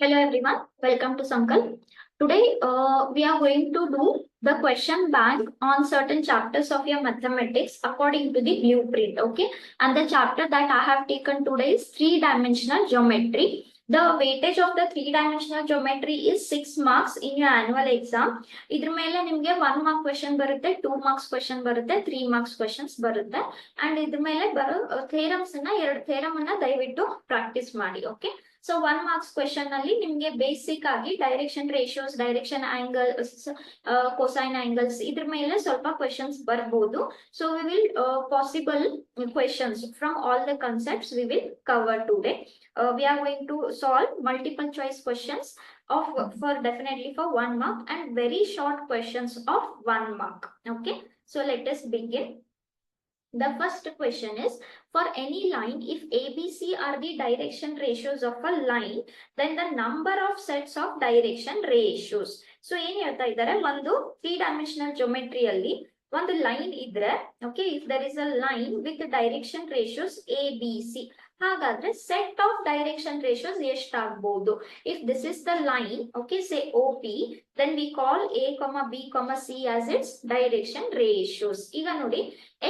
Hello everyone, welcome to Sankal. Today we are going to do the question bank on certain chapters of your mathematics according to the blueprint. Okay, and the chapter that I have taken today is three-dimensional geometry. The weightage of the three-dimensional geometry is 6 marks in your annual exam. ಇದ್ರ ಮೇಲೆ ನಿಮಗೆ 1 mark question ಬರುತ್ತೆ, 2 marks question ಬರುತ್ತೆ, 3 marks questions ಬರುತ್ತೆ. And ಇದ್ರ ಮೇಲೆ ಬರೋ theorems ಅನ್ನ ಎರಡು ಥೇರಮ್ ಅನ್ನ ದಯವಿಟ್ಟು ಪ್ರಾಕ್ಟೀಸ್ ಮಾಡಿ. ಓಕೆ, ಸೊ 1 marks question ಅಲ್ಲಿ ನಿಮ್ಗೆ ಬೇಸಿಕ್ ಆಗಿ direction ratios, direction angles, cosine angles ಇದ್ರ ಮೇಲೆ ಸ್ವಲ್ಪ ಕ್ವೆಶನ್ಸ್ ಬರ್ಬೋದು. So we will possible questions from all the concepts we will cover today. We are going to solve multiple choice questions of for definitely for 1 mark and very short questions of 1 mark. Okay, so let us begin. The first question is, for any line, if ABC are the direction ratios of a line, then the number of sets of direction ratios. So ಏನು ಹೇಳ್ತಾ ಇದ್ದಾರೆ, ಒಂದು 3-dimensional geometry ಅಲ್ಲಿ ಒಂದು line ಇದ್ರೆ, okay, if there is a line with direction ratios ABC, ಹಾಗಾದ್ರೆ set of direction ratios ಎಷ್ಟಾಗಬಹುದು? If this is the line, okay, say OP, then we call A, B, C as its direction ratios. ಈಗ ನೋಡಿ,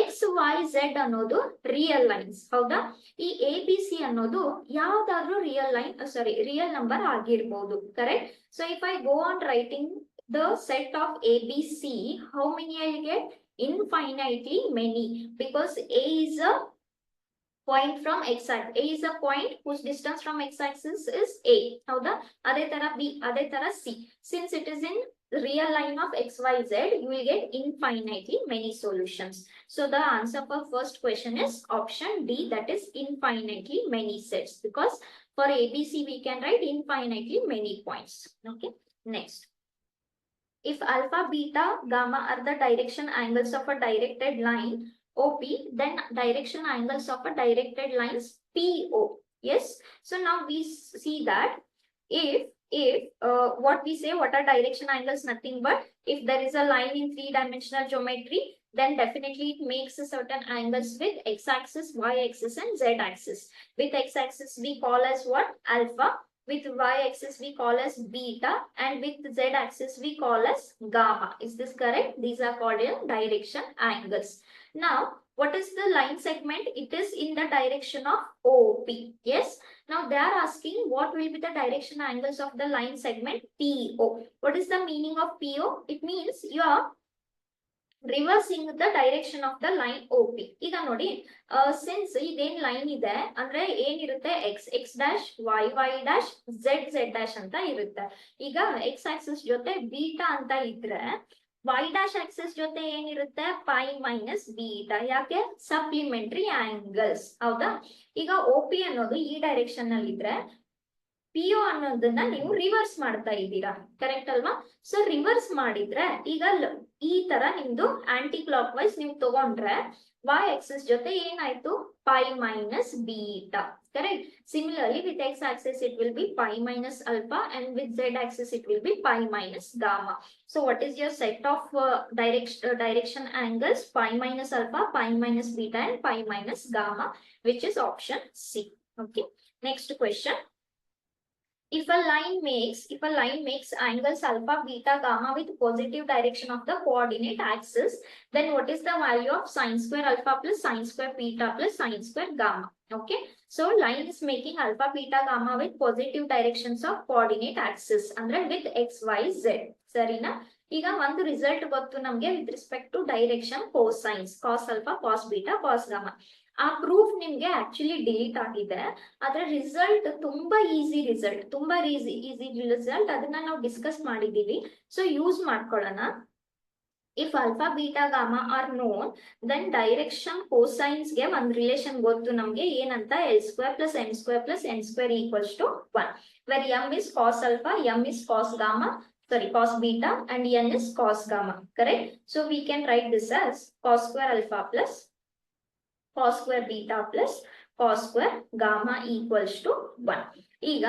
X Y Z ಅನ್ನೋದು real lines, ಹೌದಾ? ಈ A B C ಅನ್ನೋದು ಯಾವ್ದಾದ್ರು real number ಆಗಿರ್ಬೋದು, correct? So if I go on writing the set of A B C, how many I get? Infinitely many, because A is a point from x-axis. A is a point whose distance from x-axis is A, ಹೌದಾ? ಅದೇ ತರ B, ಅದೇ ತರ C. Since it is in real line of xyz, you will get infinitely many solutions. So the answer for first question is option D, that is infinitely many sets, because for ABC we can write infinitely many points. Okay, next. If alpha, beta, gamma are the direction angles of a directed line OP, then direction angles of a directed lines PO. Yes, so now we see that if what we say, what are direction angles? Nothing but if there is a line in 3-dimensional geometry, then definitely it makes a certain angles with x-axis, y-axis and z-axis. With x-axis we call as what? Alpha. With y-axis we call as beta, and with z-axis we call as gamma. Is this correct? These are called direction angles. Now, what is the line segment? It is in the direction of OP. Yes. Now they are asking what will be the direction angles of the line segment PO. What is the meaning of PO? It means you are reversing the direction of the line OP. ಈಗ ನೋಡಿ, since ಇದೇನ್ line ಇದೆ ಅಂದ್ರೆ ಏನಿರುತ್ತೆ, X X dash, Y Y dash, Z Z dash ಅಂತ ಇರುತ್ತೆ. ಈಗ X Axis ಜೊತೆ ಬೀಟಾ ಅಂತ ಇದ್ರೆ, ವೈ ಡ್ಯಾಶ್ ಆಕ್ಸಿಸ್ ಜೊತೆ ಏನಿರುತ್ತೆ, ಪೈ ಮೈನಸ್ ಬೀಟಾ. ಯಾಕೆ? ಸಪ್ಲಿಮೆಂಟರಿ ಆಂಗಲ್ಸ್, ಹೌದಾ? ಈಗ OP ಅನ್ನೋದು ಈ ಡೈರೆಕ್ಷನ್ ನಲ್ಲಿ ಇದ್ರೆ, PO ಅನ್ನೋದನ್ನ ನೀವು ರಿವರ್ಸ್ ಮಾಡ್ತಾ ಇದ್ದೀರಾ, ಕರೆಕ್ಟ್ ಅಲ್ವಾ? ಸೊ ರಿವರ್ಸ್ ಮಾಡಿದ್ರೆ ಈಗ ಈ ತರ ನಿಮ್ದು ಆಂಟಿ ಕ್ಲಾಕ್ ವೈಸ್ ನೀವು ತಗೊಂಡ್ರೆ, y axis ಜೊತೆ ಏನಾಯ್ತು, pi minus beta, correct? Similarly with x axis it will be pi minus alpha, and with z axis it will be pi minus gamma. So what is your set of direction angles? Pi minus alpha, pi minus beta and pi minus gamma, which is option C. Okay, next question. If a line makes angles alpha, beta, gamma with positive direction of the coordinate axis, then what is the value of sine square alpha plus sine square beta plus sine square gamma? Okay, so line is making alpha, beta, gamma with positive directions of coordinate axis, ಅಂದ್ರೆ with x, y, z. ಸರಿನಾ? ಈಗ ಒಂದು result ಗೊತ್ತು ನಮ್ಗೆ with respect to direction cosines, cos alpha, cos beta, cos gamma. ಆ proof ನಿಮ್ಗೆ actually delete ಆಗಿದೆ, ಆದ್ರೆ ರಿಸಲ್ಟ್ ತುಂಬಾ ಈಸಿ ರಿಸಲ್ಟ್, ಅದನ್ನ ನಾವು ಡಿಸ್ಕಸ್ ಮಾಡಿದೀವಿ. ಸೊ ಯೂಸ್ ಮಾಡ್ಕೊಳ್ಳೋಣ. If alpha, beta, gamma are known, then direction cosines ಗೆ ಒಂದು ರಿಲೇಷನ್ ಗೊತ್ತು ನಮ್ಗೆ, ಏನಂತ? L square plus m square plus n square equals to 1, where m is cos alpha, m is cos gamma, cos beta, and n is cos gamma, correct? So we can write this as cos square alpha plus cos square beta plus cos square gamma equals to 1. ಈಗ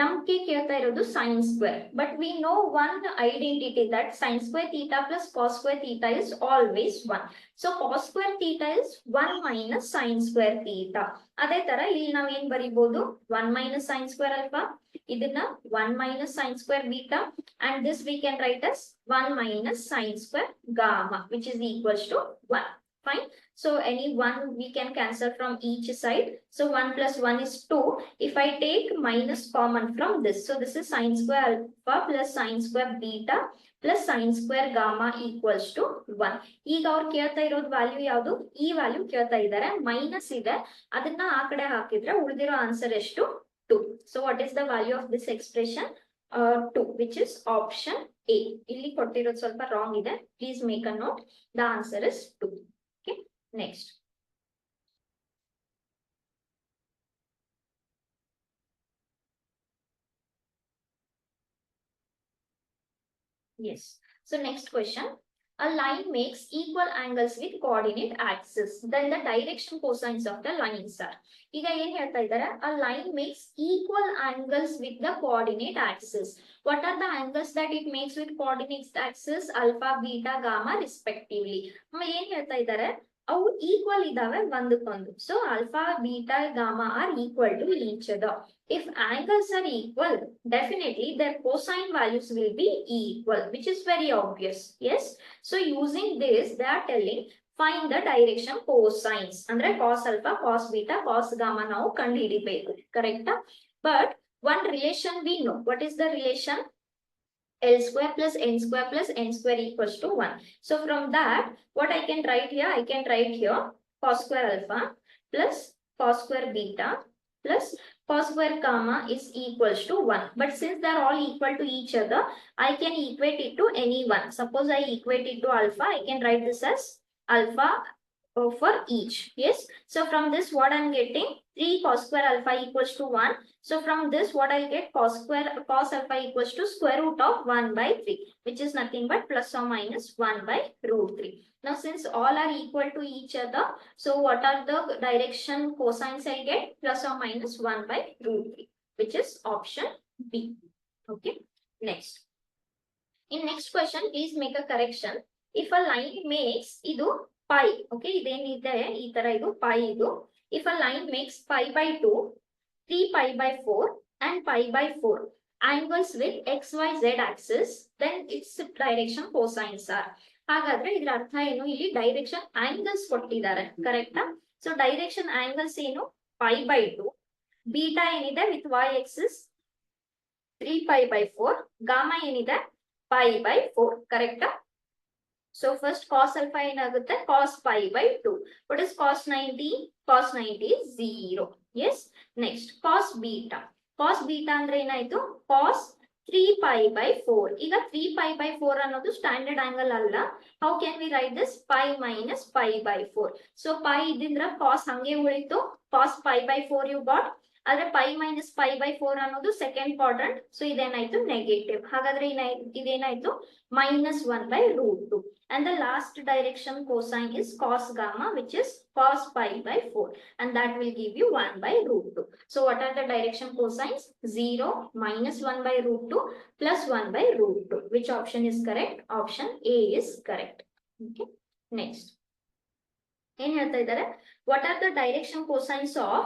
ನಮ್ಗೆ ಕೇಳ್ತಾ ಇರೋದು sin square, but we know one identity that sin square theta plus cos square theta is always 1. So cos square theta is 1 minus sin square theta. ಅದೇ ತರ ಇಲ್ಲಿ ನಾವ್ ಏನ್ ಬರೀಬಹುದು, 1 minus sin square alpha, ಇದನ್ನ 1 minus sin square beta, and this we can write as 1 minus sin square gamma, which is equals to 1. Fine. So any one we can cancel from each side. So 1 plus 1 is 2. If I take minus common from this, so this is sin square alpha plus sin square beta plus sin square gamma equals to 1. ಈಗ ಅವ್ರು ಕೇಳ್ತಾ ಇರೋದು value ಯಾವುದು, ಈ value ಕೇಳ್ತಾ ಇದ್ದಾರೆ, minus ಇದೆ, ಅದನ್ನ ಆ ಕಡೆ ಹಾಕಿದ್ರೆ ಉಳಿದಿರೋ ಆನ್ಸರ್ ಎಷ್ಟು, 2. So what is the value of this expression? 2, which is option A. ಇಲ್ಲಿ ಕೊಟ್ಟಿರೋದು ಸ್ವಲ್ಪ ರಾಂಗ್ ಇದೆ, please make a note. The answer is 2. Okay, next. Yes. So next question. A line makes equal angles with coordinate axis. Then the direction cosines of the lines are. ಈಗ ಏನ್ ಹೇಳ್ತಾ ಇದ್ದಾರೆ, a line makes equal angles with the coordinate axis. What are the angles that it makes with coordinate axis? Alpha, beta, gamma respectively. ಏನ್ ಹೇಳ್ತಾ ಇದ್ದಾರೆ, ಅವು equal ಇದಾವೆ ಒಂದಕ್ಕೊಂದು. So alpha, beta, gamma are equal to each other. If angles are equal, definitely their cosine values will be equal, which is very obvious. Yes. So using this, they are telling find the direction cosines. Andre cos alpha, cos beta, cos gamma ನಾವು ಕಂಡುಹಿಡಿಬೇಕು. Correct? But one relation we know. What is the relation? L square plus n square plus n square equals to 1. So from that, what I can write here? I can write here cos square alpha plus cos square beta plus cos square gamma is equals to 1. But since they are all equal to each other, I can equate it to any one. Suppose I equate it to alpha, I can write this as alpha for each. Yes. So from this, what I'm getting? 3 cos square alpha equals to 1. So from this, what I'll get? Cos alpha equals to square root of 1 by 3, which is nothing but plus or minus 1 by root 3. Now, since all are equal to each other, so what are the direction cosines I get? Plus or minus 1 by root 3, which is option B. Okay. Next. In next question, please make a correction. If a line makes idu pi, okay, ಇದೇನಿದೆ ಈ ತರ ಇದು pi ಇದು. If a line makes pi by 2, 3 pi by 4 and pi by 4 angles with xyz axis, then its direction cosines are. ಹಾಗಾದ್ರೆ ಇದರ ಅರ್ಥ ಏನು, ಇಲ್ಲಿ direction angles ಕೊಟ್ಟಿದ್ದಾರೆ. ಕರೆಕ್ಟಾ? ಸೊ ಡೈರೆಕ್ಷನ್ ಆಂಗಲ್ಸ್ ಏನು, pi by 2, ಬೀಟಾ ಏನಿದೆ with y axis 3 pi by 4, gamma ಏನಿದೆ pi by 4. ಕರೆಕ್ಟಾ? So first cos alpha ಏನಾಗುತ್ತೆ, cos pi by 2. What is cos 90? Cos 90 is 0. Yes. Next, cos beta. Cos beta ಅಂದ್ರೆ ಏನಾಯ್ತು, cos 3 pi by 4. ಈಗ 3 pi by 4 ಅನ್ನೋದು standard angle ಅಲ್ಲ. How can we write this? Pi minus pi by 4. So pi ಇದ್ರಿಂದ cos ಹಂಗೆ ಉಳಿತು, cos pi by 4 you got. ಆದ್ರೆ pi minus pi by 4 ಅನ್ನೋದು ಸೆಕೆಂಡ್ ಕ್ವಾಡ್ರಂಟ್. ಸೊ ಇದೇನಾಯ್ತು negative. ಹಾಗಾದ್ರೆ ಇದೇನಾಯ್ತು minus 1 by root 2. And the last direction cosine is cos gamma, which is cos pi by 4. And that will give you 1 by root 2. So what are the direction cosines? 0, minus 1 by root 2, plus 1 by root 2. Which option is correct? Option A is correct. Okay. Next. ಏನ್ ಹೇಳ್ತಾ ಇದ್ದಾರೆ? What are the direction cosines of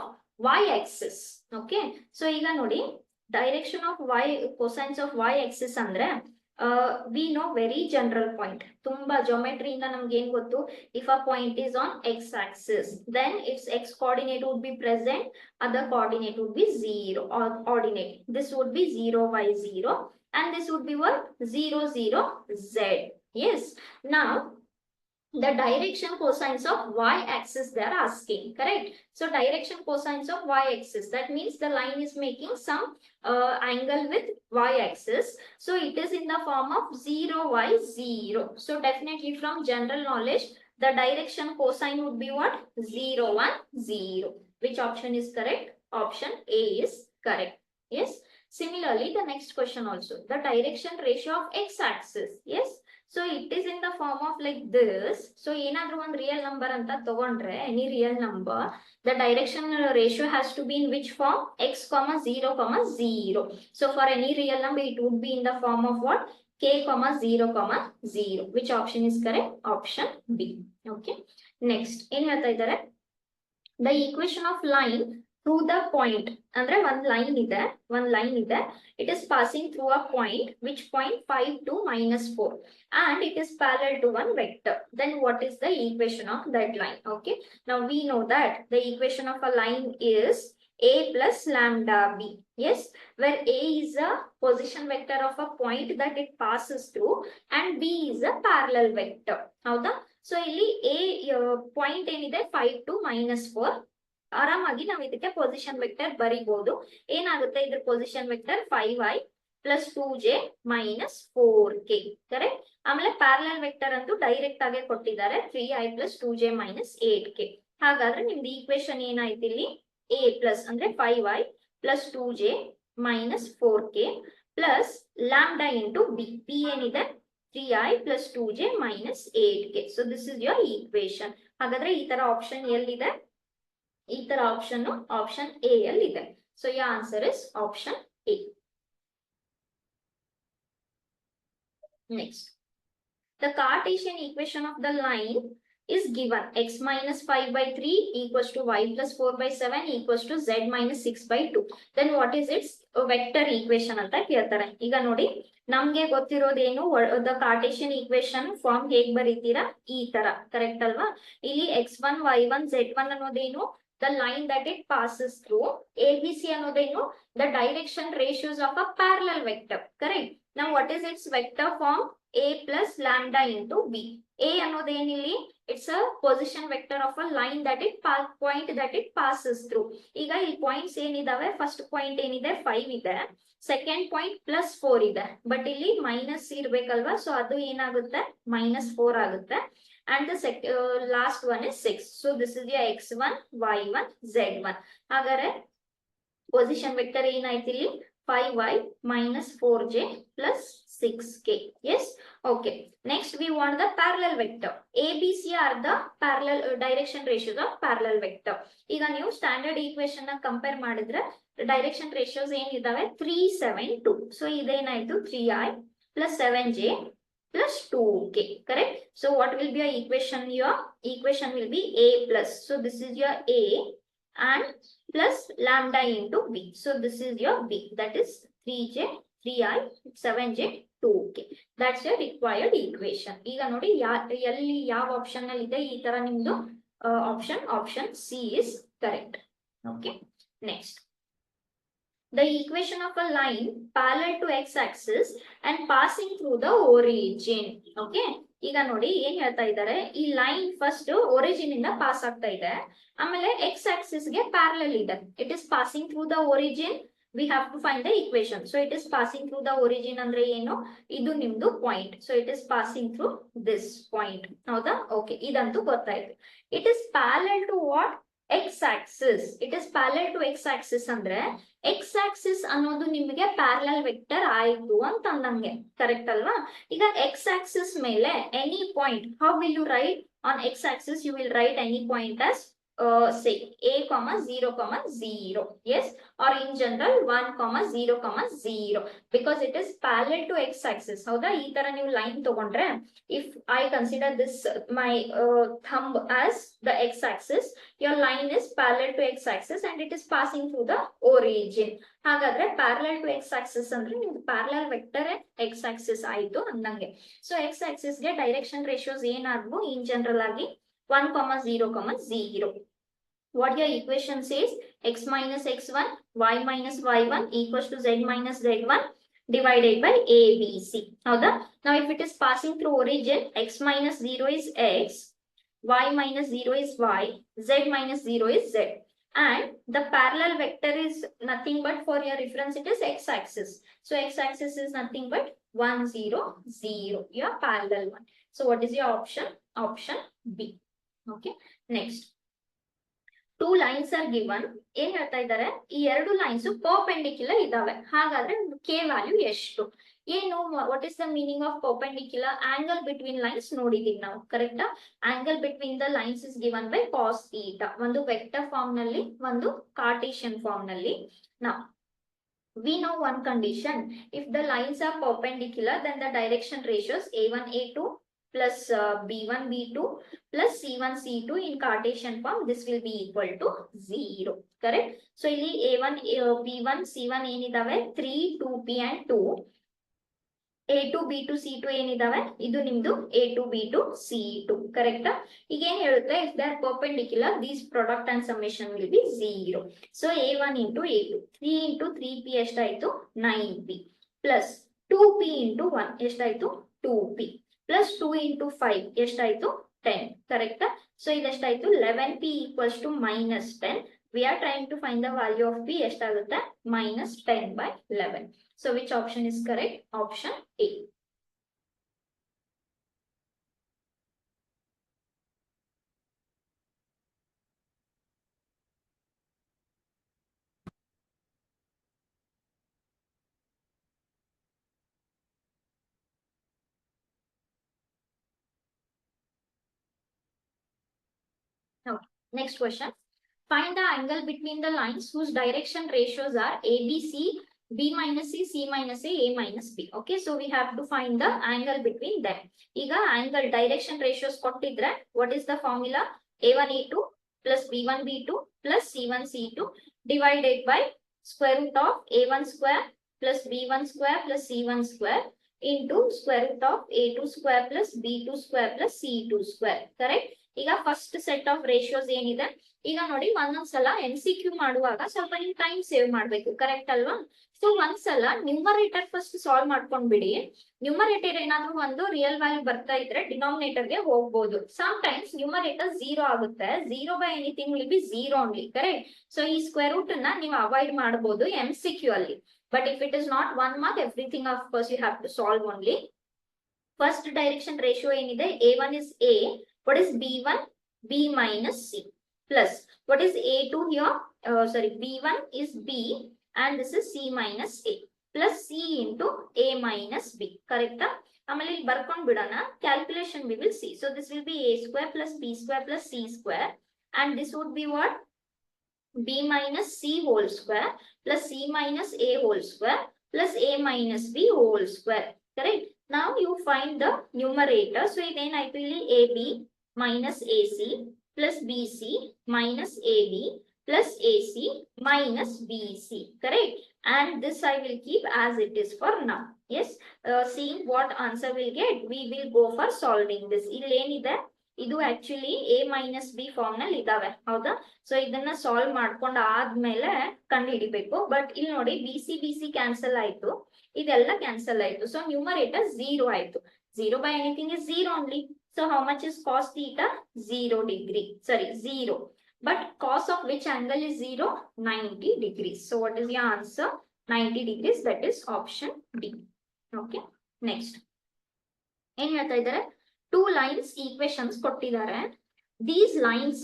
y axis? Okay. So ಈಗ ನೋಡಿ, direction of y, cosines of y axis ಅಂದ್ರೆ we know very general point. ತುಂಬಾ geometry ಇಂದ ನಮ್ಗೆ ಏನ್ ಗೊತ್ತು, if a point is on x axis, then its x coordinate would be present, other coordinate would be 0 or ordinate. This would be 0 y 0 and this would be what? 0 0 z. Yes. Now the direction cosines of y axis they are asking. Correct? So direction cosines of y axis, that means the line is making some angle with y axis. So it is in the form of 0 y 0. So definitely from general knowledge, the direction cosine would be what? 0 1 0. Which option is correct? Option A is correct. Yes. Similarly, the next question also, the direction ratio of x axis. Yes. So it is in the form of like this. So ಏನಾದ್ರೂ ಒಂದು real number ಅಂತ ತಗೊಂಡ್ರೆ any real number, the direction ratio has to be in which form? X, 0, 0. So for any real number, it would be in the form of what? K, 0, 0. Which option is correct? Option B. Okay. Next, ಏನ್ ಹೇಳ್ತಾ ಇದ್ದಾರೆ? The equation of line through the point, ಅಂದ್ರೆ one line ಇದೆ, it is passing through a point, which point? 5, 2, -4, and it is parallel to one vector. Then what is the equation of that line? Okay, now we know that the equation of a line is a plus lambda b. Yes, where a is a position vector of a point that it passes through and b is a parallel vector. ಹೌದಾ? So ಇಲ್ಲಿ a point ಏನಿದೆ 5 to -4, ಆರಾಮಾಗಿ ನಾವು ಇದಕ್ಕೆ position vector ಬರಿಬಹುದು. ಏನಾಗುತ್ತೆ ಇದ್ರ position vector? 5i plus 2j minus 4k. Correct. ಆಮೇಲೆ parallel vector ಅಂತೂ ಡೈರೆಕ್ಟ್ ಆಗಿ ಕೊಟ್ಟಿದ್ದಾರೆ, 3i plus 2j minus 8k. ಹಾಗಾದ್ರೆ ನಿಮ್ದು ಈಕ್ವೇಶನ್ ಏನಾಯ್ತು ಇಲ್ಲಿ? a plus ಅಂದ್ರೆ 5i plus 2j minus 4k plus lambda into b. b ಏನಿದೆ? 3i plus 2j minus 8k. So this is your equation. ಹಾಗಾದ್ರೆ ಈ ತರ ಆಪ್ಷನ್ ಎಲ್ಲಿದೆ? ಈ ತರ ಆಪ್ಷನ್ ಆಪ್ಷನ್ ಎ ಅಲ್ಲಿ ಇದೆ. So your answer is option A. Next, the Cartesian equation of the line is given. X minus 5 by 3 equals to y plus 4 by 7 equals to z minus 6 by 2. Then what is its vector equation ಅಂತ ಕೇಳ್ತಾರೆ. ಈಗ ನೋಡಿ, ನಮ್ಗೆ ಗೊತ್ತಿರೋದೇನು? The Cartesian equation form ಹೇಗ್ ಬರೀತೀರಾ? ಈ ತರ. Correct ಅಲ್ವಾ? ಇಲ್ಲಿ x1, y1, z1 ಅನ್ನೋದೇನು? The line that it passes through. ABC ಅನ್ನೋದೇನು? The direction ratios of a parallel vector. Correct. Now what is its vector form? A plus lambda into b. A ಅನ್ನೋದೇನಿಲ್ಲಿ? It's a position vector of a line that it point that it passes through. ಈಗ ಈ points ಏನಿದಾವೆ? First point ಏನಿದೆ? 5 ಇದೆ. Second point +4 ಇದೆ. But ಇಲ್ಲಿ minus ಇರ್ಬೇಕಲ್ವಾ? So ಅದು ಏನಾಗುತ್ತೆ? -4 ಆಗುತ್ತೆ. And the last one is 6. So this is your x1, y1, z1. ಹಾಗಾದ್ರೆ position vector ಏನಾಯ್ತು ಇಲ್ಲಿ? 5y minus 4j plus 6k. Yes. Okay. Next we want the parallel vector. ABC are the parallel direction ratios of parallel vector. ಈಗ ನೀವು standard equation ನ compare ಮಾಡಿದ್ರೆ direction ratios ಏನಿದಾವೆ? 3, 7, 2. So ಇದೇನಾಯ್ತು? 3i plus 7j plus 2k. Correct. So what will be your equation? Your equation will be a plus. So this is your a and plus lambda into b. So this is your b. That is 3j, 3i, 7j, 2k. That's your required equation. ಈಗ ನೋಡಿ ಎಲ್ಲಿ ಯಾವ option ಅಲ್ಲಿ ಇದೆ ಈ ತರ ನಿಮ್ದು option C is correct. Okay. Next, the equation of a line parallel to x-axis and passing through the origin. Okay. ಈಗ ನೋಡಿ ಏನ್ ಹೇಳ್ತಾ ಇದ್ದಾರೆ? ಈ ಲೈನ್ ಫಸ್ಟ್ ಒರಿಜಿನ್ ಇಂದ ಪಾಸ್ ಆಗ್ತಾ ಇದೆ, ಆಮೇಲೆ ಎಕ್ಸ್ ಆಕ್ಸಿಸ್ ಗೆ ಪ್ಯಾರಲಲ್ ಇದೆ. It is passing through the origin. We have to find the equation. So it is passing through the origin ಅಂದ್ರೆ ಏನು? ಇದು ನಿಮ್ದು point. So it is passing through this point. ಹೌದಾ? ಓಕೆ, ಇದಂತೂ ಗೊತ್ತಾಯ್ತು. It is parallel to what? X axis. It is parallel to X axis ಅಂದ್ರೆ X axis ಅನ್ನೋದು ನಿಮಗೆ ಪ್ಯಾರಲಲ್ ವೆಕ್ಟರ್ ಆಯ್ತು ಅಂತ ಅಂದಂಗೆ. ಕರೆಕ್ಟ್ ಅಲ್ವಾ? ಈಗ ಎಕ್ಸ್ ಆಕ್ಸಿಸ್ ಮೇಲೆ any point, how will you write on X axis? You will write any point as say a, 0, 0. Yes, or in general 1, 0, 0, because it is parallel to x axis. ಹೌದಾ? ಈ ತರ ನೀವು line ತಗೊಂಡ್ರೆ, if I consider this my thumb as the x axis, your line is parallel to x axis and it is passing through the origin. ಹಾಗಾದ್ರೆ parallel to x axis ಅಂದ್ರೆ ನಿಮ್ದು parallel vector x axis ಆಯ್ತು ಅಂದಂಗೆ. So x axis ಗೆ direction ratios ಏನಾದ್ವು in general ಆಗಿ? 1, 0, 0. What your equation says? X minus x1, y minus y1 equals to z minus z1 divided by ABC. Now if it is passing through origin, x minus 0 is x, y minus 0 is y, z minus 0 is z. And the parallel vector is nothing but, for your reference, it is x-axis. So x-axis is nothing but 1, 0, 0, your parallel one. So what is your option? Option B. Okay. Next, two lines are given. ಏನ್ ಹೇಳ್ತಾ ಇದ್ದಾರೆ? ಈ ಎರಡು lines perpendicular ಇದಾವೆ. ಹಾಗಾದ್ರೆ K value ಎಷ್ಟು? ಏನು what is the meaning of perpendicular? Angle between lines ನೋಡಿದೀವಿ ನಾವು, ಕರೆಕ್ಟಾ? Angle between the lines is given by cos theta. ಒಂದು ವೆಕ್ಟರ್ ಫಾರ್ಮ್ ನಲ್ಲಿ, ಒಂದು ಕಾರ್ಟೇಶಿಯನ್ ಫಾರ್ಮ್ ನಲ್ಲಿ. ನಾವು we know one condition: if the lines are perpendicular, then the direction ratios a1 a2 plus b1 b2 plus c1 c2 in Cartesian form, this will be equal to 0. Correct? So ಇಲ್ಲಿ a1 b1 c1 ಏನಿದಾವೆ 3 2p and 2, a2 b2 c2 ಏನಿದಾವೆ ಇದು ನಿಮ್ದು a2 b2 c2. ಕರೆಕ್ಟಾ? ಈಗ ಏನ್ ಹೇಳುತ್ತೆ, if they are perpendicular, these product and summation will be 0. So a1 into a2, 3 into 3p ಎಷ್ಟಾಯ್ತು 9p plus 2p into 1 ಎಷ್ಟಾಯ್ತು 2p plus 2 into 5 ಎಷ್ಟಾಯ್ತು 10. ಕರೆಕ್ಟಾ? ಸೊ ಇದೆಷ್ಟಾಯ್ತು 11p equals to minus 10. We are trying to find the value of p ಎಷ್ಟಾಗುತ್ತೆ minus 10 by 11. So which option is correct? Option A. Okay. Next question. Find the angle between the lines whose direction ratios are ABC, B minus C, C minus A minus B. Okay, so we have to find the angle between them. ಈಗ angle direction ratios ಕೊಟ್ಟಿದ್ರೆ, what is the formula? A1 A2 plus B1 B2 plus C1 C2 divided by square root of A1 square plus B1 square plus C1 square into square root of A2 square plus B2 square plus C2 square. Correct? ಈಗ first set of ratios ಏನಿದೆ, ಈಗ ನೋಡಿ ಒಂದೊಂದ್ಸಲ MCQ ಮಾಡುವಾಗ ಸ್ವಲ್ಪ ನೀವು time save ಮಾಡ್ಬೇಕು, correct ಅಲ್ವಾ? ಸೊ ಒಂದ್ಸಲ ನ್ಯೂಮರೇಟರ್ ಫಸ್ಟ್ ಸಾಲ್ವ್ ಮಾಡ್ಕೊಂಡ್ ಬಿಡಿ. ನ್ಯೂಮರೇಟರ್ ಏನಾದ್ರೂ ಒಂದು ರಿಯಲ್ ವ್ಯಾಲ್ಯೂ ಬರ್ತಾ ಇದ್ರೆ ಡಿನಾಮಿನೇಟರ್ ಗೆ ಹೋಗ್ಬೋದು. ಸಮ್ ಟೈಮ್ಸ್ ನ್ಯೂಮರೇಟರ್ 0 ಆಗುತ್ತೆ, 0 by anything will be 0 only. Correct? So ಈ ಸ್ಕ್ವೇರ್ ರೂಟ್ ನ ನೀವು ಅವಾಯ್ಡ್ ಮಾಡಬಹುದು MCQ ಅಲ್ಲಿ. But if it is not 1 mark, everything of course you have to solve only. First direction ratio ಏನಿದೆ, A1 is A. What is B1? B minus C plus what is A2 here? B1 is B and this is C minus A plus C into A minus B. Correct? ಆಮೇಲೆ ಇಲ್ಲಿ ಬರ್ಕೊಂಡು ಬಿಡೋಣ, calculation we will see. So this will be A square plus B square plus C square and this would be what? B minus C whole square plus C minus A whole square plus A minus B whole square. Correct? Now you find the numerator. So ಇದೇನಾಯ್ತು ಇಲ್ಲಿ AB minus AC plus BC minus AB plus AC minus BC. Correct? And this I will keep as it is for now. Yes, seeing what answer we'll get, we will go for solving this. ಇಲ್ಲಿ ಏನಿದೆ, ಇದು actually A minus B form ನಲ್ಲಿ ಇದಾವೆ, ಹೌದಾ? So ಇದನ್ನ solve ಮಾಡ್ಕೊಂಡ್ ಆದ್ಮೇಲೆ ಕಂಡು ಹಿಡಿಬೇಕು. ಬಟ್ ಇಲ್ಲಿ ನೋಡಿ BC ಕ್ಯಾನ್ಸಲ್ ಆಯ್ತು, ಇದೆಲ್ಲ ಕ್ಯಾನ್ಸಲ್ ಆಯ್ತು. ಸೊ ನ್ಯೂಮರೇಟರ್ 0 ಆಯ್ತು. 0 by anything is 0 only. So how much is cos theta? 0 degree. Sorry, 0. But cos of which angle is 0? 90 degrees. So what is your answer? 90 degrees. That is option B. Okay. Next. ಏನ್ ಹೇಳ್ತಾ ಇದ್ದಾರೆ? 2 lines equations ಕೊಟ್ಟಿದ್ದಾರೆ. These lines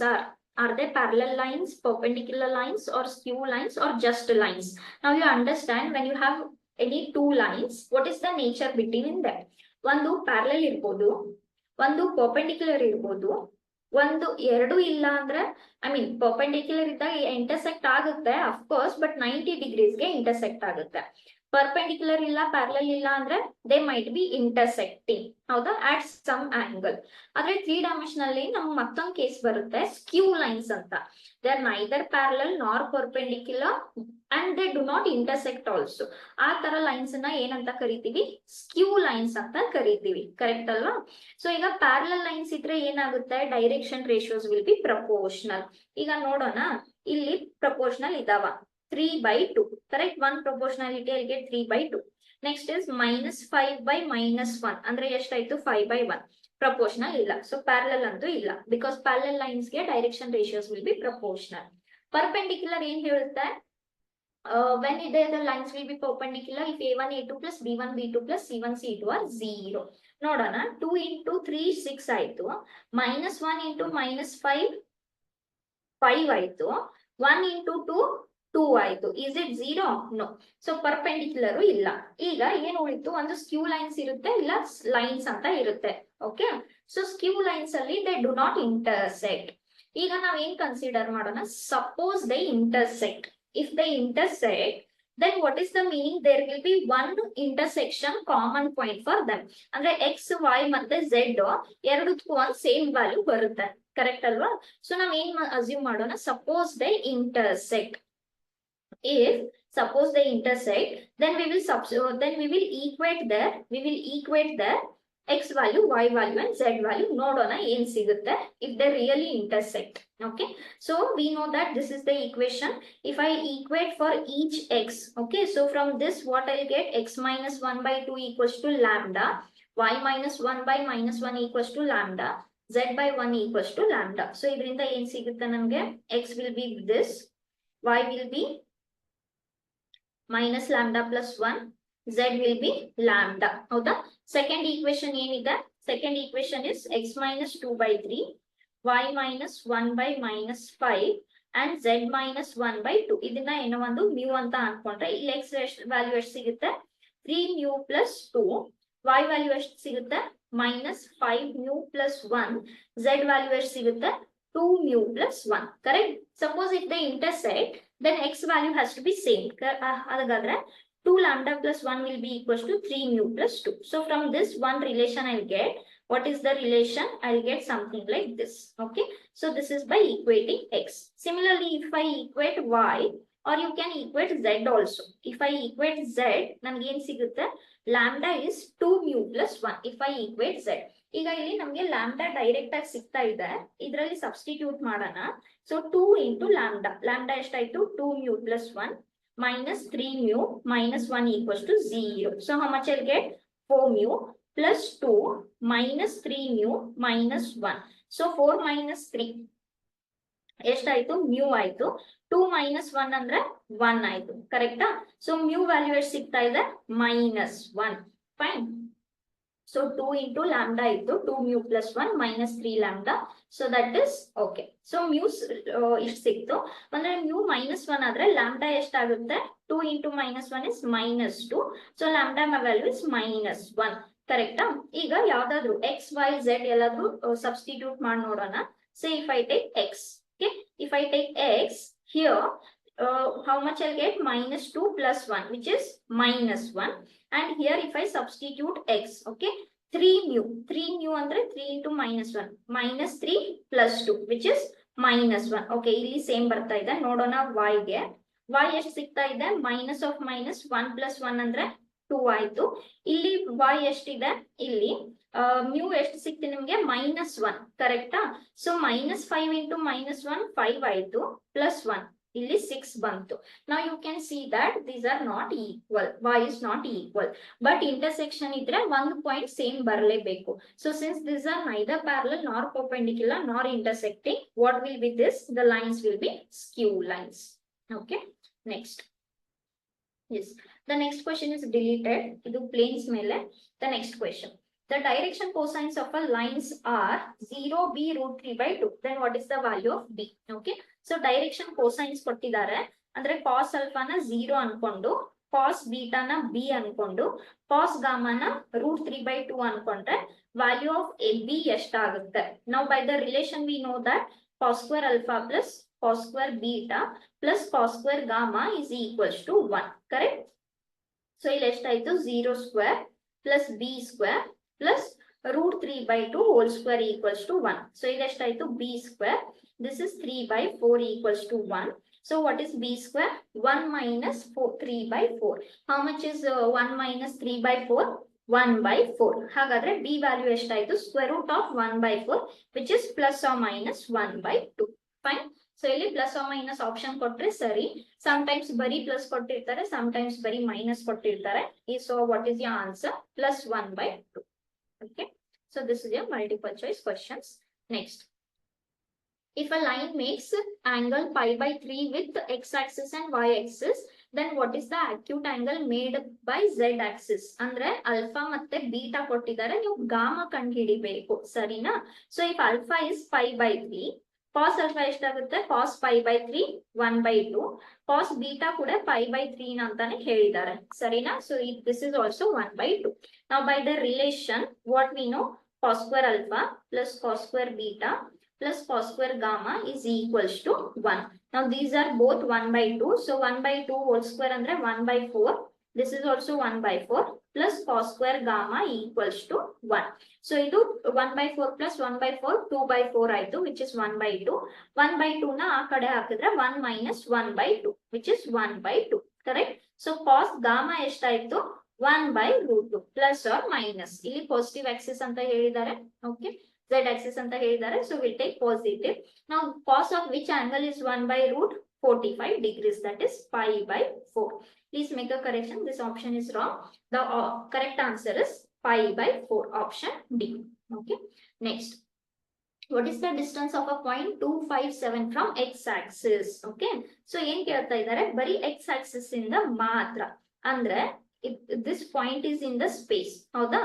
are they parallel lines, perpendicular lines or skew lines or just lines? Now you understand, when you have any 2 lines, what is the nature between them? ಒಂದು parallel ಇರ್ಬೋದು, ಒಂದು perpendicular ಇರ್ಬೋದು, ಒಂದು ಎರಡು ಇಲ್ಲ ಅಂದ್ರೆ perpendicular ಇದ್ದಾಗ intersect ಆಗುತ್ತೆ ಅಫ್ಕೋರ್ಸ್, ಬಟ್ 90 ಡಿಗ್ರೀಸ್ಗೆ ಇಂಟರ್ಸೆಕ್ಟ್ ಆಗುತ್ತೆ. ಪರ್ಪೆಂಡಿಕ್ಯುಲರ್ ಇಲ್ಲ, ಪ್ಯಾರಲಲ್ ಇಲ್ಲ ಅಂದ್ರೆ ದೇ ಮೈಟ್ ಬಿ ಇಂಟರ್ಸೆಕ್ಟಿಂಗ್, ಹೌದಾ, ಅಟ್ ಸಮ್ ಆಂಗಲ್. ಆದ್ರೆ 3 ಡೈಮೆನ್ಷನಲ್ ನಮ್ಗೆ ಮತ್ತೊಂದು ಕೇಸ್ ಬರುತ್ತೆ, ಸ್ಕ್ಯೂ ಲೈನ್ಸ್ ಅಂತ. ದೇ ಆರ್ ನೈದರ್ ಪ್ಯಾರಲಲ್ ನಾರ್ perpendicular and they do not intersect also. ಆ ತರ ಲೈನ್ಸ್ ನ ಏನಂತ ಕರಿತೀವಿ? ಸ್ಕ್ಯೂ ಲೈನ್ಸ್ ಅಂತ ಕರಿತೀವಿ. ಕರೆಕ್ಟ್ ಅಲ್ವಾ? ಸೊ ಈಗ ಪ್ಯಾರಲಲ್ ಲೈನ್ಸ್ ಇದ್ರೆ ಏನಾಗುತ್ತೆ, direction ratios will B proportional. ಈಗ ನೋಡೋಣ, ಇಲ್ಲಿ ಪ್ರಪೋರ್ಷನಲ್ ಇದಾವ 3/2. Correct? One proportionality I'll get 3/2. Next is -5 by -1 ಅಂದ್ರೆ ಎಷ್ಟಾಯ್ತು 5/1. ಪ್ರಪೋರ್ಷನಲ್ ಇಲ್ಲ, ಸೊ ಪ್ಯಾರಲಲ್ ಅಂತೂ ಇಲ್ಲ, ಬಿಕಾಸ್ ಪ್ಯಾರಲಲ್ ಲೈನ್ಸ್ ಗೆ direction ratios will B proportional. Perpendicular ಏನ್ ಹೇಳುತ್ತೆ, when the lines will be perpendicular if A1 A2 plus B1 B2 plus C1 C2 are 0. ನೋಡೋಣ, 2 into 3 6 ಆಯ್ತು, -1 into -5 5 ಆಯ್ತು, 1 into 2 2 ಆಯ್ತು. Is it 0? No. So perpendicular ಇಲ್ಲ. ಈಗ ಏನ್ ಉಳಿತು, ಒಂದು ಸ್ಕ್ಯೂ ಲೈನ್ಸ್ ಇರುತ್ತೆ, ಇಲ್ಲ ಲೈನ್ಸ್ ಅಂತ ಇರುತ್ತೆ. ಓಕೆ, ಸೊ ಸ್ಕ್ಯೂ ಲೈನ್ಸ್ ಅಲ್ಲಿ ದೇ ಡು ನಾಟ್ ಇಂಟರ್ಸೆಕ್ಟ್. ಈಗ ನಾವ್ ಏನ್ ಕನ್ಸಿಡರ್ ಮಾಡೋಣ, suppose they intersect. If they intersect, then what is the meaning? There will be one intersection common point for them. ಅಂದ್ರೆ x y ಮತ್ತೆ z ಎರಡಕ್ಕೂ ಒಂದು same value ಬರುತ್ತೆ. ಕರೆಕ್ಟ್ ಅಲ್ವಾ? ಸೊ ನಾವ್ ಏನ್ ಅಸ್ಯೂಮ್ ಮಾಡೋಣ, suppose they intersect. If suppose they intersect, then we will equate their x value, y value and z value. ನೋಡೋಣ ಏನ್ ಸಿಗುತ್ತೆ if they really intersect. Okay, so we know that this is the equation. If I equate for each x, okay, so from this what I'll get, x minus 1 by 2 equals to lambda, y minus 1 by minus 1 equals to lambda, z by 1 equals to lambda. So ಇದರಿಂದ ಏನ್ ಸಿಗುತ್ತೆ ನಮಗೆ, x will be this, y will be minus lambda plus 1, z will be lambda. ಹೌದಾ? Second equation ಏನಿದೆ, second equation is x minus 2 by 3, y minus 1 by minus 5 and z minus 1 by 2. ಇದನ್ನ ಏನೋ ಒಂದು mu ಅಂತ ಅನ್ಕೊಂಡ್ರೆ, ಇಲ್ಲಿ x value ಎಷ್ಟು ಸಿಗುತ್ತೆ, 3 mu plus 2, y ವ್ಯಾಲ್ಯೂ ಎಷ್ಟು ಸಿಗುತ್ತೆ, minus 5 mu plus 1, z value ಎಷ್ಟು ಸಿಗುತ್ತೆ, 2 mu plus 1. Correct? Suppose if they intersect, then x value has to be same. ಹಾಗಾದ್ರೆ 2 lambda plus 1 will be equals to 3 mu plus 2. So from this one relation I'll get, what is the relation? I'll get something like this. Okay, so this is by equating x. Similarly, if I equate y, or you can equate z also. If I equate z, ನನಗೆ ಏನು ಸಿಗುತ್ತೆ, lambda is 2 mu plus 1. If I equate z, ಈಗ ಇಲ್ಲಿ ನಮಗೆ lambda direct ಆಗಿ ಸಿಗ್ತಾ ಇದೆ, ಇದರಲ್ಲಿ ಸಬ್ಸ್ಟಿಟ್ಯೂಟ್ ಮಾಡೋಣ. ಸೊ 2 ಇಂಟು ಲ್ಯಾಂಬ್ಡಾ, ಲ್ಯಾಂಬ್ಡಾ ಎಷ್ಟಾಯ್ತು, 2 mu plus 1 minus 3 mu minus 1 equals to 0. So how much I'll get, 4 mu plus 2 minus 3 mu minus 1. So 4 minus 3 ಎಷ್ಟಾಯ್ತು, mu ಆಯ್ತು. 2 minus 1 ಅಂದ್ರೆ 1 ಆಯ್ತು. ಕರೆಕ್ಟಾ? ಸೊ mu ವ್ಯಾಲ್ಯೂ ಎಷ್ಟು ಸಿಗ್ತಾ ಇದೆ, minus 1. Fine. So 2 into lambda into 2 mu plus 1 minus 3 lambda. So that is okay. So mu ಇಷ್ಟು ಸಿಕ್ತು. ಅಂದ್ರೆ mu minus 1 ಆದ್ರೆ lambda ಎಷ್ಟಾಗುತ್ತೆ, 2 into minus 1 is minus 2. So lambda value is minus 1. ಕರೆಕ್ಟಾ? ಈಗ ಯಾವ್ದಾದ್ರು x, y, z ಎಲ್ಲಾದ್ರೂ substitute ಮಾಡಿ ನೋಡೋಣ. So if I take x, okay, if I take x here, how much I'll get, minus 2 plus 1, which is minus 1. And here if I substitute x, okay, 3 mu andre 3 into minus 1, minus 3 plus 2, which is minus 1. Okay, ಇಲ್ಲಿ same ಬರ್ತಾ ಇದೆ. ನೋಡೋಣ y ಗೆ. y ಎಷ್ಟು ಸಿಗ್ತಾ ಇದೆ, minus of minus 1 plus 1 ಅಂದ್ರೆ 2 ಆಯ್ತು. ಇಲ್ಲಿ y ಎಷ್ಟಿದೆ, ಇಲ್ಲಿ mu ಎಷ್ಟು ಸಿಕ್ತು ನಿಮ್ಗೆ, minus 1. ಕರೆಕ್ಟಾ? ಸೊ minus 5 into minus 1, 5 ಆಯ್ತು, plus 1. ಇಲ್ಲಿ 6 ಬಂತು. Now you can see that these are not equal. Y is not equal. But intersection ಇದ್ರೆ ಒಂದು ಪಾಯಿಂಟ್ ಸೇಮ್ ಬರಲೇಬೇಕು. So since these are neither parallel nor perpendicular nor intersecting, what will be this? The lines will be skew lines. Okay. Next. Yes. The next question is deleted. ಇದು planes ಮೇಲೆ. The next question. The direction cosines of a lines are 0, b root 3 by 2. Then what is the value of b? Okay. So direction cosines ಕೊಟ್ಟಿದ್ದಾರೆ. ಅಂದ್ರೆ cos alpha ನ 0 ಅನ್ಕೊಂಡು, cos beta ನ b ಅನ್ಕೊಂಡು, cos gamma ನ root 3 by 2 ಅನ್ಕೊಂಡ್ರೆ value of b ಎಷ್ಟಾಗುತ್ತೆ? Now by the relation we know that cos square alpha plus cos square beta plus cos square gamma is equals to 1. Correct? So ಇಲ್ಲಿ ಎಷ್ಟಾಯ್ತು, 0 square plus b square plus root 3 by 2 whole square equals to 1. So ಇಲ್ಲಿ ಎಷ್ಟಾಯ್ತು, b square. This is 3 by 4 equals to 1. So what is b square? 1 minus 3 by 4. How much is 1 minus 3 by 4? 1 by 4. ಹಾಗಾದ್ರೆ b value ಎಷ್ಟಾಯ್ತು, square root of 1 by 4, which is plus or minus 1 by 2. Fine. So ಇಲ್ಲಿ plus or minus option ಕೊಟ್ರೆ ಸರಿ. Sometimes ಬರೀ plus ಕೊಟ್ಟಿರ್ತಾರೆ, sometimes ಬರೀ minus ಕೊಟ್ಟಿರ್ತಾರೆ. So what is your answer? Plus 1 by 2. Okay. So this is your multiple choice questions. Next. If a line makes angle pi by 3 with x-axis and y-axis, then what is the acute angle made by z-axis? ಅಂದ್ರೆ alpha ಮತ್ತೆ beta ಕೊಟ್ಟಿದ್ದಾರೆ, ನೀವು gamma ಕಂಡುಹಿಡಿಬೇಕು. ಸರಿನಾ? So if alpha is pi by 3 cos alpha ಎಷ್ಟಾಗುತ್ತೆ, cos pi by 3 1/2, cos beta ಕೂಡ pi by 3 ಅಂತಾನೆ ಹೇಳಿದ್ದಾರೆ, ಸರಿನಾ. So this is also 1/2. ನಾವು by the relation what we know, cos square alpha plus cos square beta plus cos square gamma is equals to 1. Now these are both 1/2. So 1/2 whole square andre 1/4. This is also 1/4 plus cos square gamma equals to 1. So idu 1/4 plus 1/4 2/4 ಆಯ್ತು, which is 1/2. 1/2 ನ ಆ ಕಡೆ ಹಾಕಿದ್ರೆ 1 minus 1/2, which is 1/2. Correct. So cos gamma ಎಷ್ಟಾಯ್ತು, 1/√2 plus or minus. ಇಲ್ಲಿ positive Axis ಅಂತ ಹೇಳಿದ್ದಾರೆ, okay, z axis ಅಂತ ಹೇಳಿದ್ದಾರೆ. So we'll take positive. Now cos of which angle is 1/√45 degrees, that is pi by 4. Please make a correction, this option is wrong. The correct answer is pi by 4, option D. Okay, next, what is the distance of a point 257 from x axis? Okay, so ಏನ್ ಕೇಳ್ತಾ ಇದ್ದಾರೆ, ಬರೀ x axis ಇಂದ ಮಾತ್ರ, ಅಂದ್ರೆ this point is in the space, ಹೌದಾ.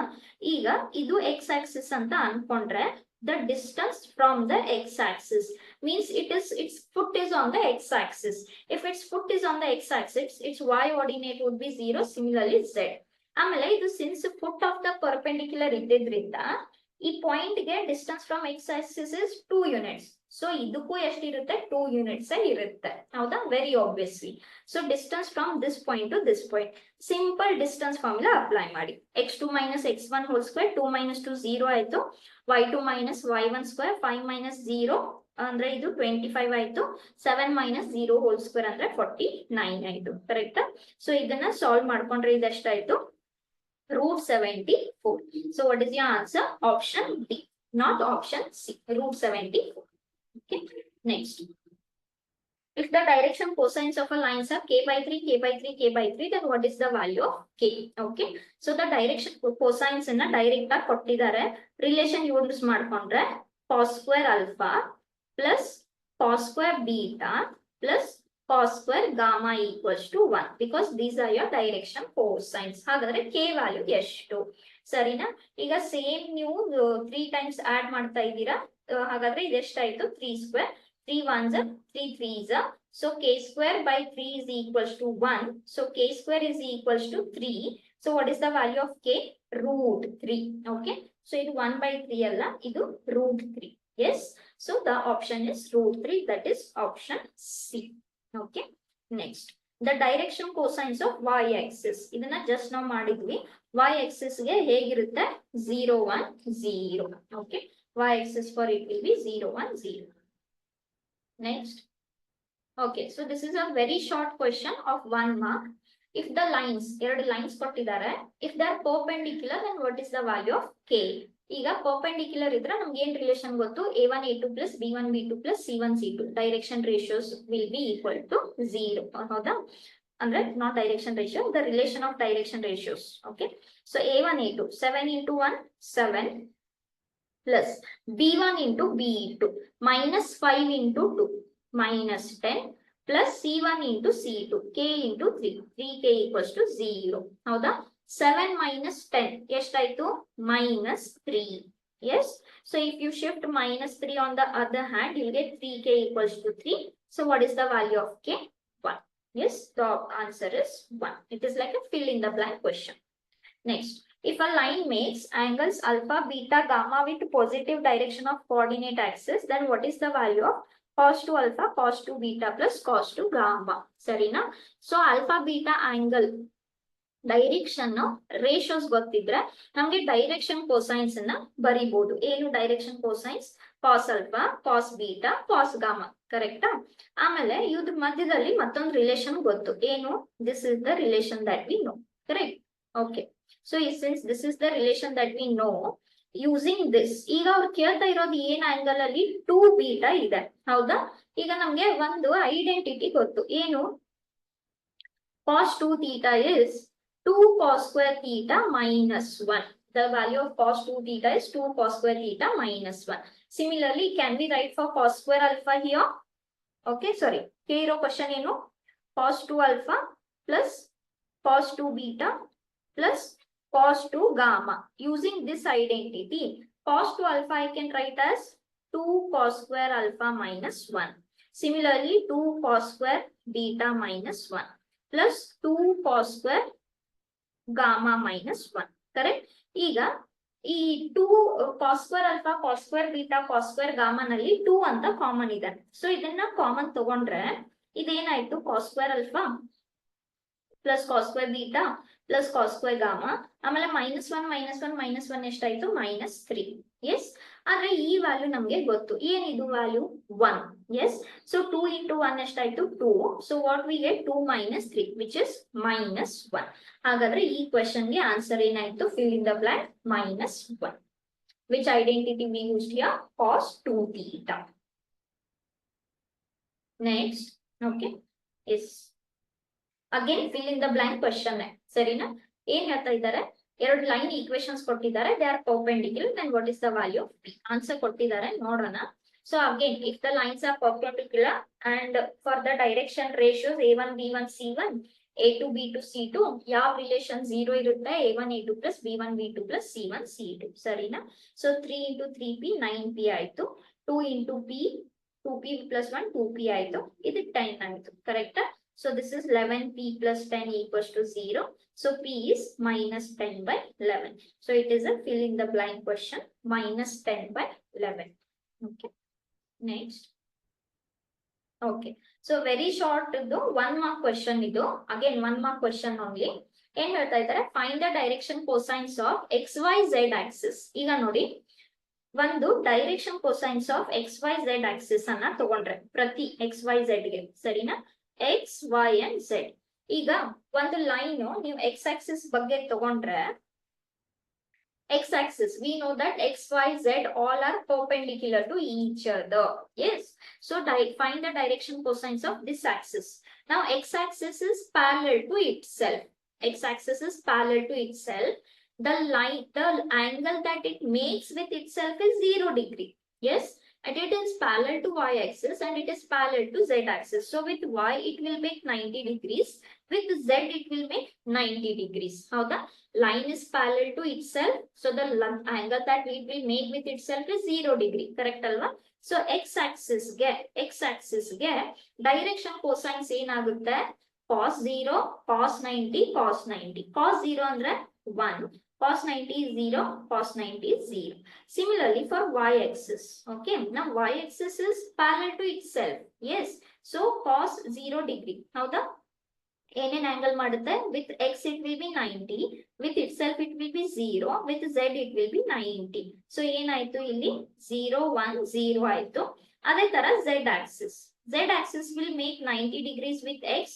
ಈಗ ಇದು x axis ಅಂತ ಅನ್ಕೊಂಡ್ರೆ the distance from the x axis means its foot is on the x axis. If its foot is on the x axis, its y coordinate would be 0, similarly z. ಆಮೇಲೆ ಇದು since foot of the perpendicular ಇದ್ದಿದ್ರಿಂದ ಈ point ಗೆ distance from X Axis is 2 units. So ಇದಕ್ಕೂ ಎಷ್ಟಿರುತ್ತೆ, 2 units ಇರುತ್ತೆ, ಹೌದಾ, very obviously. So distance from this point to this point, simple distance formula apply ಮಾಡಿ. x2 minus x1 whole square, 2 minus 2 0 ಆಯ್ತು, y2 minus y1 square, 5 minus 0 ಅಂದ್ರೆ ಇದು 25 ಆಯ್ತು, 7 minus 0 whole square ಅಂದ್ರೆ 49 ಆಯ್ತು, ಕರೆಕ್ಟಾ. ಸೊ ಇದನ್ನ ಸಾಲ್ವ್ ಮಾಡ್ಕೊಂಡ್ರೆ ಇದೆಷ್ಟಾಯ್ತು, √74. So what is your answer? Option D, not option C, √74. Okay, next, if the direction cosines of a lines are k by 3, k by 3, k by 3, then what is the value of k? Okay, so the direction cosines ಅನ್ನ direct ಆಗಿ ಕೊಟ್ಟಿದ್ದಾರೆ, relation use ಮಾಡ್ಕೊಂಡ್ರೆ cos square alpha plus cos square beta plus cos square gamma equals to 1, because these are your direction cosines. ಹಾಗಾದ್ರೆ k value ಎಷ್ಟು, ಸರಿನಾ. ಈಗ same ನೀವು 3 times add ಮಾಡ್ತಾ ಇದ್ದೀರಾ, ಹಾಗಾದ್ರೆ ಇದೆಷ್ಟಾಯ್ತು, 3 square, 3 ones are 3 threes are, so k square by 3 is equals to 1, so k square is equals to 3. So what is the value of k? √3. Okay, so ಇದು 1/3 ಅಲ್ಲ, ಇದು √3. Yes, so the option is √3, that is option C. Okay, next, the direction cosines of y axis, ಇದನ್ನ just ನಾವು ಮಾಡಿದ್ವಿ. y axis ಗೆ ಹೇಗಿರುತ್ತೆ, 0 1 0. Okay, y axis for it will be 0 1 0. Next, okay, so this is a very short question of 1 mark. If the lines, ಎರಡು lines ಕೊಟ್ಟಿದ್ದಾರೆ, if they are perpendicular, then what is the value of k? ಈಗ perpendicular ಇದ್ರೆ ನಮ್ಗೆ ಏನ್ relation ಗೊತ್ತು, a1 a2 plus b1 b2 plus c1 c2, direction ratios will be equal to 0, ಹೌದಾ. ಅಂದ್ರೆ not direction ratio, the relation of direction ratios. Okay, so a1 a2 7 into 1 7 plus b1 into b2 minus 5 into 2 minus 10 plus c1 into c2 k into 3, 3k equals to 0, ಹೌದಾ. 7 minus 10 ಎಷ್ಟಾಯ್ತು, -3. Yes, so if you shift -3 on the other hand, you'll get 3k equals to 3. So what is the value of k? 1. Yes, the answer is 1. It is like a fill in the blank question. Next, if a line makes angles alpha, beta, gamma with positive direction of coordinate axis, then what is the value of cos 2 alpha, cos 2 beta plus cos 2 gamma? ಸರಿನಾ. So alpha beta angle direction ratios ಗೊತ್ತಿದ್ರೆ ನಮ್ಗೆ direction ಕೋಸೈನ್ಸ್ ಅನ್ನ ಬರಿಬಹುದು. ಏನು direction ಕೋಸೈನ್ಸ್, ಕಾಸ್ alpha, ಕಾಸ್ beta, ಕಾಸ್ gamma, ಕರೆಕ್ಟಾ. ಆಮೇಲೆ ಇದ್ರ ಮಧ್ಯದಲ್ಲಿ ಮತ್ತೊಂದು ರಿಲೇಷನ್ ಗೊತ್ತು, ಏನು, this is the relation that we know, correct. Okay, so since this is the relation that we know, using this, ಈಗ ಅವ್ರು ಕೇಳ್ತಾ ಇರೋದು ಏನ್ ಆಂಗಲ್ ಅಲ್ಲಿ 2 ಬೀಟಾ ಇದೆ, ಹೌದಾ. ಈಗ ನಮ್ಗೆ ಒಂದು ಐಡೆಂಟಿಟಿ ಗೊತ್ತು, ಏನು, cos 2 theta is 2 cos square theta minus 1. The value of cos 2 theta is 2 cos square theta minus 1. Similarly, can we write for cos square alpha here? Okay, sorry. Here question ಏನು, cos 2 alpha plus cos 2 beta plus cos 2 gamma. Using this identity, cos 2 alpha I can write as 2 cos square alpha minus 1. Similarly, 2 cos square beta minus 1 plus 2 cos square gamma minus 1. Correct? ಈಗ ಈ 2 cos square alpha, cos square beta, cos square gamma ನಲ್ಲಿ 2 ಅಂತ common ಇದೆ. So ಇದನ್ನ common ತಗೊಂಡ್ರೆ ಇದೇನಾಯ್ತು, cos square alpha plus cos square beta plus cos square gamma, ಆಮೇಲೆ -1 ಎಷ್ಟಾಯ್ತು, -3. S, ಆದ್ರೆ ಈ ವ್ಯಾಲ್ಯೂ ನಮ್ಗೆ ಗೊತ್ತು, ಏನಿದು ವ್ಯಾಲ್ಯೂ 1. ಎಸ್, ಸೊ 2 into 1 ಎಷ್ಟಾಯ್ತು, 2. So what we get, 2 - 3 which is -1. ಹಾಗಾದ್ರೆ ಈ ಕ್ವೆಶನ್ ಗೆ ಆನ್ಸರ್ ಏನಾಯ್ತು, fill in the blank -1. Which identity we used here, cos 2 theta. Next, okay, yes, again fill in the blank question. ಸರಿನಾ? ಏನ್ ಹೇಳ್ತಾ ಇದ್ದಾರೆ, ಎರಡು ಲೈನ್ ಈಕ್ವೇಶನ್ಸ್ ಕೊಟ್ಟಿದ್ದಾರೆ, they are perpendicular, then what is the value of P. Answer ಕೊಟ್ಟಿದ್ದಾರೆ, ನೋಡೋಣ. So again if the lines are perpendicular and for the direction ratios a1 b1 c1 a2 b2 c2, ಯಾವ relation 0 ಇರುತ್ತೆ, a1 a2 plus b1 b2 plus c1 c2. ಸರಿನಾ? So 3 into 3p 9p ಆಯ್ತು, 2 into p 2p plus 1 2p ಆಯ್ತು, ಇದು 10 ಆಯ್ತು. ಕರೆಕ್ಟಾ? So this is 11p plus 10 equals to 0. So p is -10/11. So it is a fill in the blank question, -10/11. Okay. Next. Okay. So very short idu 1 mark question idu. Again 1 mark question only. ಏನ್ ಹೇಳ್ತಾ ಇದ್ದಾರೆ, find the direction cosines of XYZ Axis. ಈಗ ನೋಡಿ, ಒಂದು direction cosines of XYZ Axis ಅನ್ನ ತಗೊಂಡ್ರೆ ಪ್ರತಿ XYZ ಗೆ, ಸರಿನಾ? X, Y and Z. ಈಗ ಒಂದು ಲೈನ್ ನೀವು x axis ಬಗ್ಗೆ ತಗೊಂಡ್ರೆ, x axis we know that x, y, z all are perpendicular to each other. Yes, so find the direction cosines of this axis. Now x axis is parallel to itself. X axis is parallel to itself. The angle that it makes with itself is 0 degree. Yes, and it is parallel to y axis and it is parallel to z axis. So with y it will make 90 degrees, with z it will make 90 degrees. How the line is parallel to itself, so the angle that it will make with itself is 0 degree. Correct alva? So x axis ಗೆ direction cosines ಏನಾಗುತ್ತೆ, cos 0, cos 90, cos 90. Cos 0 ಅಂದ್ರೆ 1, cos 90 is 0, cos 90 is 0. Similarly for y-axis, okay, now y-axis is parallel to itself. Yes, so cos 0 degree. How the ಏನೇನ್ angle ಮಾಡುತ್ತೆ, with x it will be 90, with itself it will be 0, with z it will be 90. So ಏನಾಯ್ತು ಇಲ್ಲಿ 0 1 0 ಆಯ್ತು. ಅದೇ ತರ z axis will make 90 degrees with x,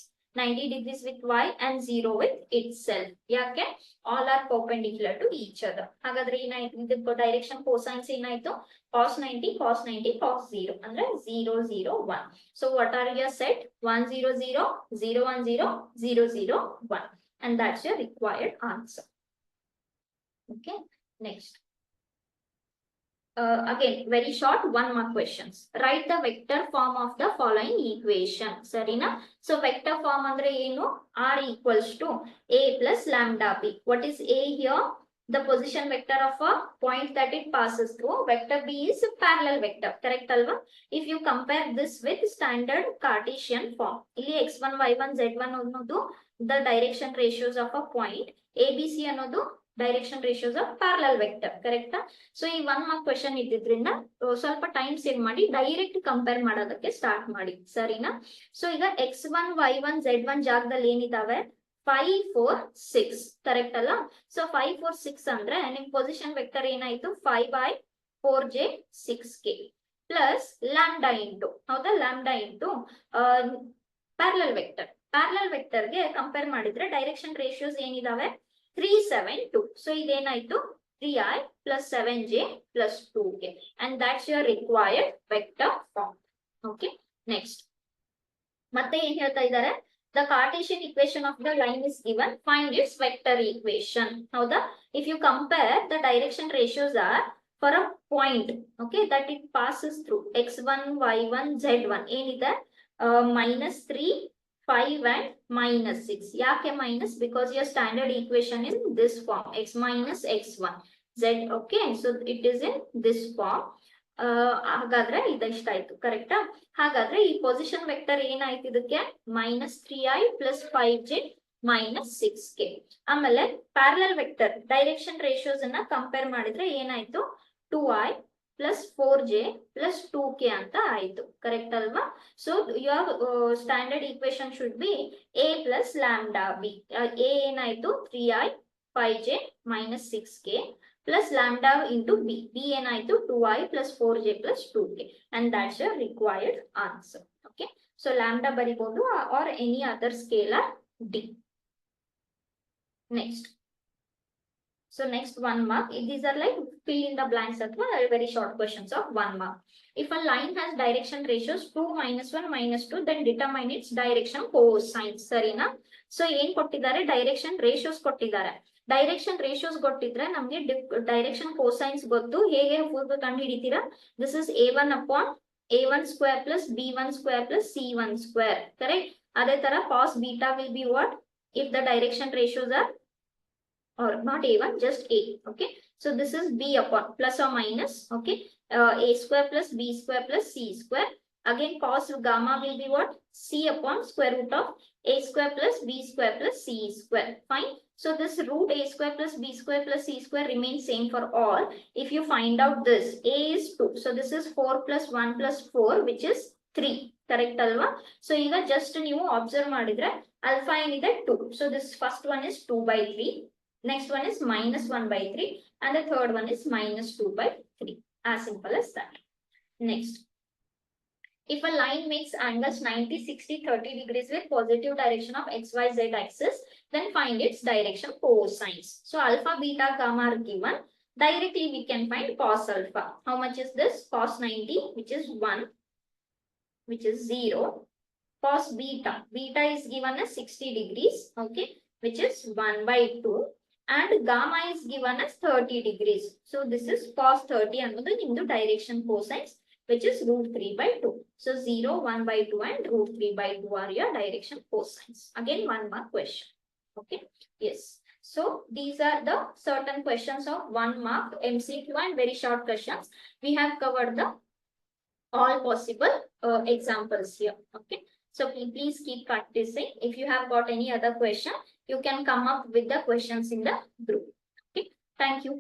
90 degrees with y and 0 with itself. ಯಾಕೆ, all are perpendicular to each other. ಹಾಗಾದ್ರೆ ಏನಾಯ್ತು, ಇದಕ್ಕೆ direction cosines ಏನಾಯ್ತು, cos 90 cos 90 cos 0 ಅಂದ್ರೆ 0 0 1. So what are your set, 1 0 0 0 1 0 0 0 1, and that's your required answer. Okay, next. Again very short 1 mark questions. Write the vector form of the following equation. Sarina? So vector form andre enu, r equals to a plus lambda b. What is a here? The position vector of a point that it passes through. Vector b is a parallel vector. Correct alva? If you compare this with standard Cartesian form, ಇಲ್ಲಿ x1 y1 z1 ಅನ್ನೋದು the direction ratios of a point, abc ಅನ್ನೋದು direction ratios of parallel vector. ಕರೆಕ್ಟಾ? So ಈ 1 mark question ಇದ್ದಿದ್ರಿಂದ ಸ್ವಲ್ಪ time save ಮಾಡಿ direct compare ಮಾಡೋದಕ್ಕೆ start ಮಾಡಿ. ಸರಿನಾ? ಸೊ ಈಗ x1 y1 z1 ಜಾಗದಲ್ಲಿ ಏನಿದಾವೆ, 5 4 6. ಕರೆಕ್ಟ್ ಅಲ್ಲ? ಸೊ 5 4 6 ಅಂದ್ರೆ ನಿಮ್ ಪೊಸಿಷನ್ ವೆಕ್ಟರ್ ಏನಾಯ್ತು, 5/4j 6k plus lambda into, ಹೌದಾ, ಲ್ಯಾಂಬ್ಡಾ ಇಂಟು ಪ್ಯಾರಲಲ್ ವೆಕ್ಟರ್ಗೆ ಕಂಪೇರ್ ಮಾಡಿದ್ರೆ ಡೈರೆಕ್ಷನ್ ರೇಷಿಯೋಸ್ ಏನಿದಾವೆ, 3 7 2. ಸೊ ಇದೇನಾಯ್ತು, 3i plus 7j plus 2k, and that's your required vector form. Okay, next. ಮತ್ತೆ ಏನ್ ಹೇಳ್ತಾ ಇದ್ದಾರೆ, the Cartesian equation of the line is given, find its vector equation. ಹೌದಾ? If you compare, the direction ratios are for a point, okay, that it passes through, x1 y1 z1 ಏನಿದೆ, -3 5 and -6. ಯಾಕೆ minus? Because your standard equation is this form, x minus x1 z. Okay, so it is in this form. ಹಾಗಾದ್ರೆ ಇದೆಷ್ಟಾಯ್ತು ಕರೆಕ್ಟಾ? ಹಾಗಾದ್ರೆ ಈ position vector ಏನಾಯ್ತು ಇದಕ್ಕೆ -3i + 5j - 6k. ಆಮೇಲೆ parallel vector direction ratios ಅನ್ನ ಕಂಪೇರ್ ಮಾಡಿದ್ರೆ ಏನಾಯ್ತು 2i + 4j + 2k ಅಂತ ಆಯ್ತು ಕರೆಕ್ಟ್ ಅಲ್ವಾ? So your standard equation should be a + λb. a ಏನಾಯ್ತು 3i 5j - 6k plus lambda into b. b ಏನಾಯ್ತು 2i + 4j + 2k and that's your required answer. Okay, so lambda ಬರಿಬಹುದು or any other scalar d. Next, so next 1 mark. These are like fill in the blanks ಅಥವಾ very short questions of 1 mark. If a line has direction ratios 2, -1, -2, then determine its direction cosine. ಸರಿನಾ? So ಏನ್ ಕೊಟ್ಟಿದ್ದಾರೆ direction ratios ಕೊಟ್ಟಿದ್ದಾರೆ. Direction ratios ಗೊತ್ತಿದ್ರೆ ನಮಗೆ direction ಕೋಸೈನ್ಸ್ ಗೊತ್ತು. ಹೇಗೆ ಕಂಡು ಹಿಡಿತೀರಾ? This is a1/a1² + b1² + c1². Correct? ಅದೇ ತರ cos beta will be what if the direction ratios are, or not a1, just a. Okay, so this is b upon plus or minus. Okay, a² + b² + c². Again cos gamma will be what c upon square root of a² + b² + c². Fine. So this root a² + b² + c² remains same for all. If you find out this, a is 2, so this is 4 + 1 + 4, which is 3. Correct alva? So ಈಗ just ನೀವು observe ಮಾಡಿದ್ರೆ alpha ಏನಿದೆ 2. So this first one is 2/3. Next one is -1/3 and the third one is -2/3. As simple as that. Next, if a line makes angles 90, 60, 30 degrees with positive direction of xyz axis, then find its direction cosines. So alpha, beta, gamma are given. Directly we can find cos alpha. How much is this? Cos 90, which is 1, which is 0. Cos beta, beta is given as 60 degrees, okay, which is 1/2. And gamma is given as 30 degrees. So this is cos 30 another in the direction cosines, which is √3/2. So 0, 1/2 and √3/2 are your direction cosines. Again 1 mark question. Okay, yes. So these are the certain questions of 1 mark MCQ and very short questions. We have covered the all possible examples here. Okay, so please keep practicing. If you have got any other question, you can come up with the questions in the group. Okay, thank you.